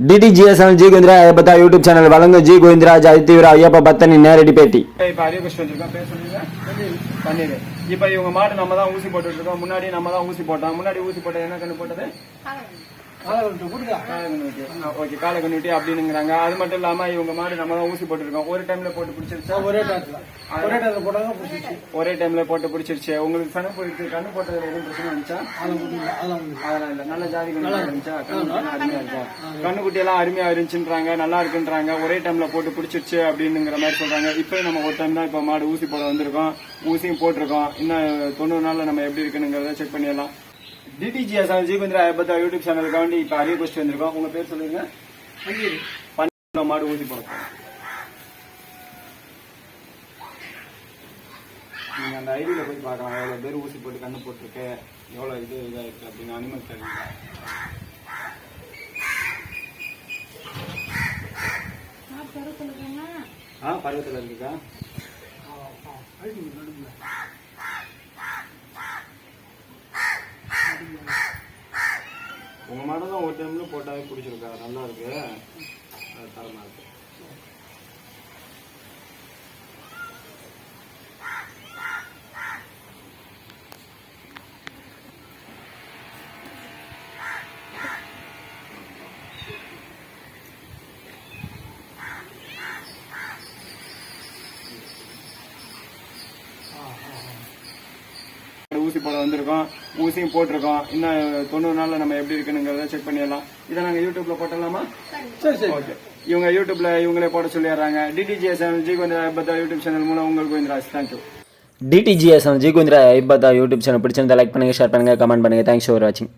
DTGS G கோவிந்தரா Ayyappa YouTube channel வழங்கும் G Govindaraj அதிதீவிர ஐயப்ப பக்தனி நேரடி பேட்டி. இப்போ ஹரிகிருஷ்ணன் வந்திருக்கோம், பேர் சொல்லுங்க. பன்னீர். இப்போ இவங்க மாடு நம்ம தான் ஊசி போட்டுட்டு இருக்கோம். முன்னாடி நம்ம தான் ஊசி போட்டோம். முன்னாடி ஊசி போட்டது என்ன கண்ணு போட்டது? ஓகே, காலை கண்ணுட்டி அப்படின்னுங்கிறாங்க. அது மட்டும் இல்லாம இவங்க மாடு நம்ம தான் ஊசி போட்டுருக்கோம். ஒரு டைம்ல போட்டு பிடிச்சிருச்சா? ஒரே டைம்ல போட்டு பிடிச்சிருச்சு. உங்களுக்கு கண்ணு போயிட்டு கண்ணு போட்டதுல எதுவும் பிரச்சனை இருந்துச்சா? அதெல்லாம் இல்ல. நல்ல ஜாதி கண்ணு இருந்துச்சா? அருமையா இருக்கா? கண்ணுக்குட்டி எல்லாம் அருமையா இருந்துச்சுன்றாங்க, நல்லா இருக்குன்றாங்க. ஒரே டைம்ல போட்டு பிடிச்சிருச்சு அப்படின்னுங்கிற மாதிரி சொல்றாங்க. இப்போ நம்ம ஒரு டைம் தான் இப்ப மாடு ஊசி போட வந்திருக்கோம். ஊசியும் போட்டிருக்கோம். இன்னும் 90 நாள்ல நம்ம எப்படி இருக்குங்கிறத செக் பண்ணிடலாம். DTGS ஜி கோவிந்தரா ஐயப்பா யூடியூப் சேனலுக்காண்டி இப்ப அரிய கொஸ்டின் வந்திருக்கோம். உங்க பேர் சொல்லுங்க. மாடு ஊசி போடுறோம். நீங்க அந்த ஐடியில போய் பாக்கலாம், எவ்வளவு பேர் ஊசி போட்டு கண்ணு போட்டிருக்கு, எவ்வளவு இது இதாயிருக்கு அப்படின்னு அனிமல் தெரியுங்க. பருவத்தில் இருக்குக்கா. உங்க மாடு தான் ஒரு டைம்ல போட்டாவே பிடிச்சிருக்கா, நல்லா இருக்கு, தரமா இருக்கு. ஊசி போட வந்திருக்கோம், ஊசியும் போட்டிருக்கோம். இன்னும் 90 நாள்ல நம்ம எப்படி இருக்குங்கிறத செக் பண்ணிடலாம். இதை நாங்க யூடியூப்ல போட்டலாமா? சரி. ஓகே, இவங்க யூடியூப்ல இவங்களே போட சொல்லிடுறாங்க. DTGS ஜி கோவிந்தரா ஐயப்பா யூடியூப் சேனல் மூலம் உங்களுக்கு கோவிந்தராஜ். தேங்க்யூ. DTGS ஜி கோவிந்தரா ஐயப்பா யூடியூப் சேனல் பிடிச்சிருந்தா லைக் பண்ணுங்க, ஷேர் பண்ணுங்க, கமெண்ட் பண்ணுங்க. தேங்க்ஸ் ஃபார் வாட்சிங்.